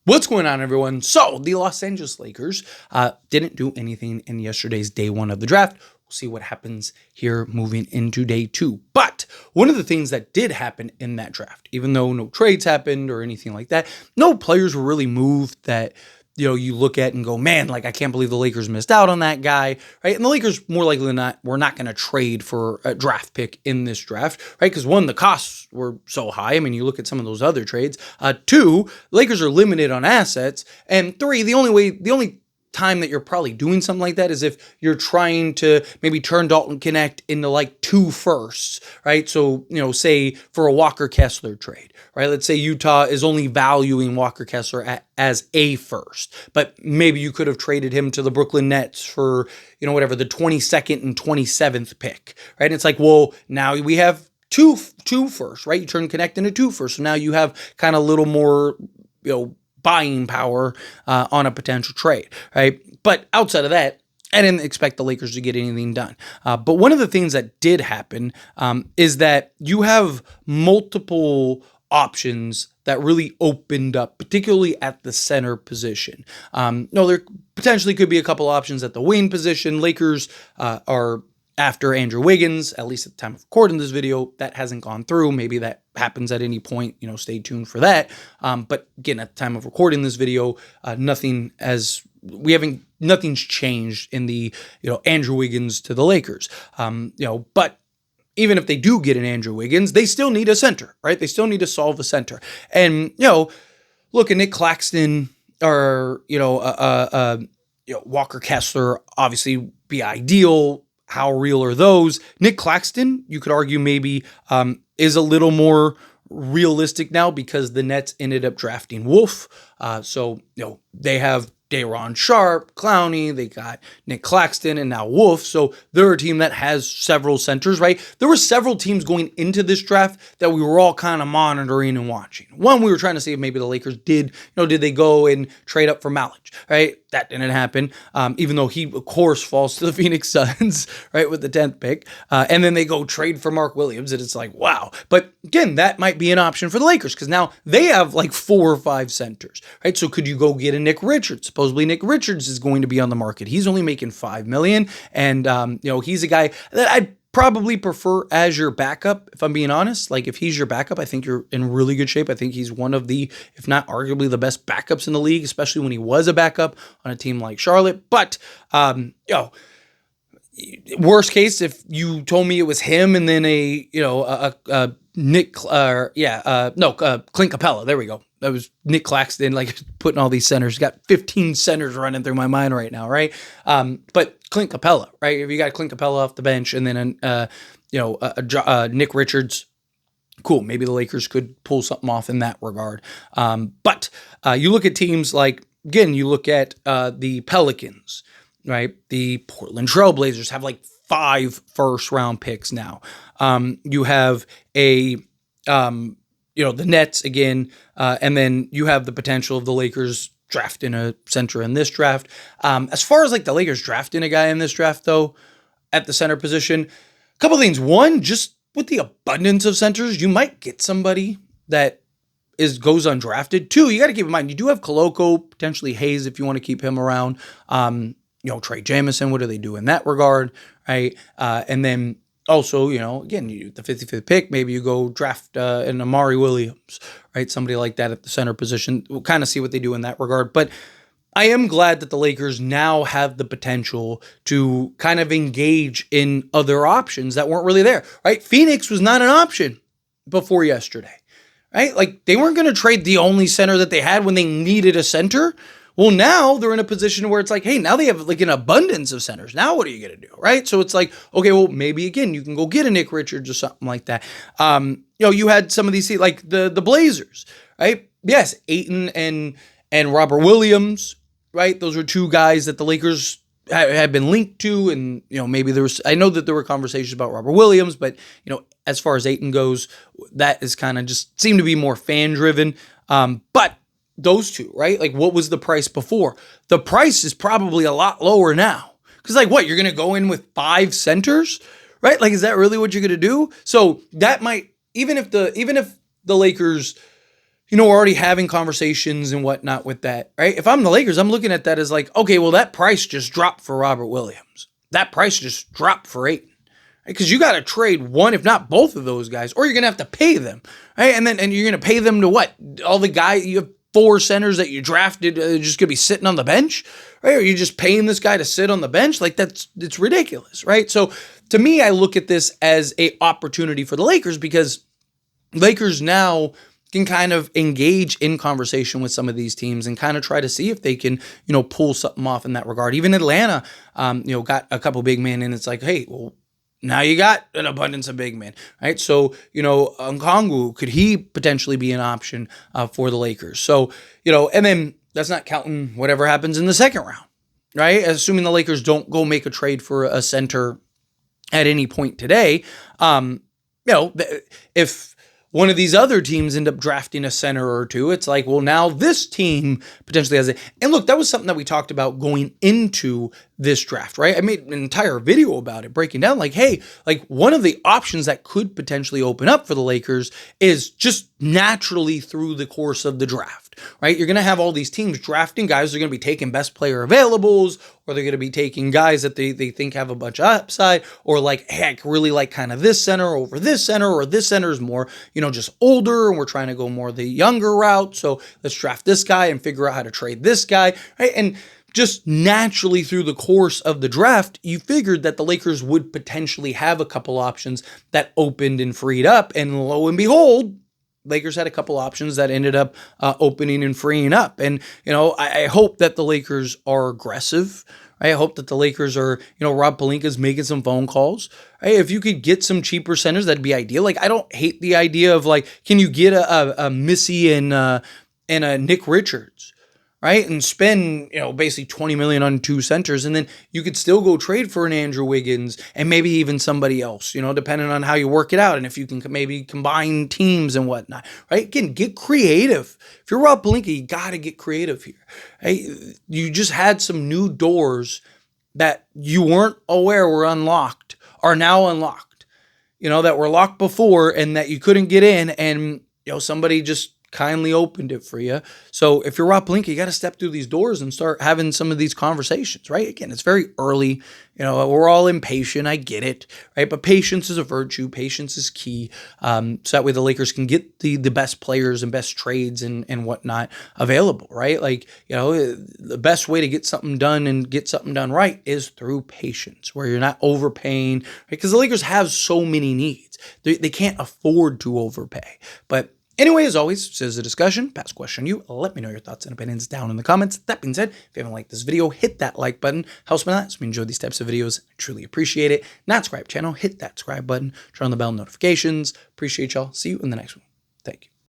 What's going on, everyone? So the Los Angeles Lakers didn't do anything in yesterday's day one of the draft. We'll see what happens here moving into day two. But one of the things that did happen in that draft, even though no trades happened or anything like that, no players were really moved that you look at and go, man, like, I can't believe the Lakers missed out on that guy, right? And the Lakers, more likely than not, were not going to trade for a draft pick in this draft, right? Because one, the costs were so high. I mean, you look at some of those other trades. Two, the Lakers are limited on assets. And three, the only time that you're probably doing something like that is if you're trying to maybe turn Dalton Connect into like 2 firsts, right? So, say for a Walker Kessler trade, right? Let's say Utah is only valuing Walker Kessler as a first, but maybe you could have traded him to the Brooklyn Nets for, whatever, the 22nd and 27th pick, right? And it's like, well, now we have two firsts, right? You turn Connect into 2 firsts. So now you have kind of a little more, buying power on a potential trade, right? But outside of that, I didn't expect the Lakers to get anything done. But one of the things that did happen is that you have multiple options that really opened up, particularly at the center position. There potentially could be a couple options at the wing position. Lakers are after Andrew Wiggins, at least at the time of recording this video. That hasn't gone through. Maybe that happens at any point, stay tuned for that. But again, at the time of recording this video, nothing's changed in the, Andrew Wiggins to the Lakers. But even if they do get an Andrew Wiggins, they still need a center, right? They still need to solve a center. And, look, at Nick Claxton or, Walker Kessler, obviously be ideal. How real are those? Nick Claxton, you could argue maybe is a little more realistic now because the Nets ended up drafting Wolf. So they have Day'Ron Sharpe, Clowney, they got Nick Claxton, and now Wolf. So they're a team that has several centers, right? There were several teams going into this draft that we were all kind of monitoring and watching. One, we were trying to see if maybe the Lakers did they go and trade up for Malic, right? That didn't happen, even though he, of course, falls to the Phoenix Suns, right, with the 10th pick. And then they go trade for Mark Williams, and it's like, wow. But again, that might be an option for the Lakers because now they have like 4 or 5 centers, right? So could you go get a Nick Richards? Supposedly Nick Richards is going to be on the market. He's only making $5 million, and he's a guy that I'd probably prefer as your backup, if I'm being honest. Like, if he's your backup, I think you're in really good shape. I think he's one of the, if not arguably the best backups in the league, especially when he was a backup on a team like Charlotte. But, worst case, if you told me it was him and then Clint Capella. There we go. That was Nick Claxton, like putting all these centers. Got 15 centers running through my mind right now, right? But Clint Capella, right? If you got Clint Capella off the bench and then Nick Richards, cool. Maybe the Lakers could pull something off in that regard. But you look at teams like, again, you look at the Pelicans, right? The Portland Trailblazers have like 5 first-round picks now. You have the Nets again, and then you have the potential of the Lakers drafting a center in this draft. As far as like the Lakers drafting a guy in this draft, though, at the center position, a couple things. One, just with the abundance of centers, you might get somebody that goes undrafted. 2, you got to keep in mind, you do have Koloko, potentially Hayes if you want to keep him around. Trey Jamison, what do they do in that regard, right? And then also, again, the 55th pick, maybe you go draft an Amari Williams, right? Somebody like that at the center position. We'll kind of see what they do in that regard. But I am glad that the Lakers now have the potential to kind of engage in other options that weren't really there, right? Phoenix was not an option before yesterday, right? Like, they weren't going to trade the only center that they had when they needed a center. Well, now they're in a position where it's like, hey, now they have like an abundance of centers. Now what are you going to do, right? So it's like, okay, well, maybe again, you can go get a Nick Richards or something like that. You had some of these, like the Blazers, right? Yes, Ayton and Robert Williams, right? Those were 2 guys that the Lakers had been linked to, and maybe I know that there were conversations about Robert Williams, but as far as Ayton goes, that is kind of just seemed to be more fan driven. But those 2, right? Like, what was the price before? The price is probably a lot lower now. Because, like, what? You're going to go in with 5 centers, right? Like, is that really what you're going to do? So that might, even if the Lakers, we're already having conversations and whatnot with that, right? If I'm the Lakers, I'm looking at that as like, okay, well, that price just dropped for Robert Williams. That price just dropped for Ayton. Because you got to trade one, if not both of those guys, or you're going to have to pay them, right? And you're going to pay them to what? All the guys, you have 4 centers that you drafted just going to be sitting on the bench, right? Or you just paying this guy to sit on the bench? Like it's ridiculous, right? So to me, I look at this as a opportunity for the Lakers because Lakers now can kind of engage in conversation with some of these teams and kind of try to see if they can, pull something off in that regard. Even Atlanta, got a couple big men, and it's like, hey, well, now you got an abundance of big men, right? So, Nkongwu, could he potentially be an option for the Lakers? So, and then that's not counting whatever happens in the second round, right? Assuming the Lakers don't go make a trade for a center at any point today, if one of these other teams end up drafting a center or two, it's like, well, now this team potentially has it. And look, that was something that we talked about going into this draft, right? I made an entire video about it, breaking down like, hey, like one of the options that could potentially open up for the Lakers is just naturally through the course of the draft, right? You're going to have all these teams drafting guys. They're going to be taking best player availables, or they're going to be taking guys that they think have a bunch of upside, or like, hey, I really like kind of this center over this center, or this center is more, just older, and we're trying to go more the younger route. So let's draft this guy and figure out how to trade this guy, right? And just naturally through the course of the draft, you figured that the Lakers would potentially have a couple options that opened and freed up. And lo and behold, Lakers had a couple options that ended up opening and freeing up. And, I hope that the Lakers are aggressive. I hope that the Lakers are, Rob Pelinka's making some phone calls. Hey, if you could get some cheaper centers, that'd be ideal. Like, I don't hate the idea of like, can you get a Missy and a Nick Richards, right? And spend, basically $20 million on 2 centers. And then you could still go trade for an Andrew Wiggins and maybe even somebody else, depending on how you work it out. And if you can maybe combine teams and whatnot, right? Again, get creative. If you're Rob Pelinka, you got to get creative here. Hey, you just had some new doors that you weren't aware were unlocked, are now unlocked, that were locked before and that you couldn't get in. And, somebody just kindly opened it for you. So if you're Rob Pelinka, you got to step through these doors and start having some of these conversations, right? Again, it's very early. We're all impatient. I get it, right? But patience is a virtue. Patience is key. So that way the Lakers can get the best players and best trades and whatnot available, right? Like, the best way to get something done and get something done right is through patience, where you're not overpaying, right? Because the Lakers have so many needs. They can't afford to overpay. But anyway, as always, this is a discussion. Pass a question to you. Let me know your thoughts and opinions down in the comments. That being said, if you haven't liked this video, hit that like button. Helps me a lot. So we enjoy these types of videos. I truly appreciate it. Not subscribe channel, hit that subscribe button. Turn on the bell notifications. Appreciate y'all. See you in the next one. Thank you.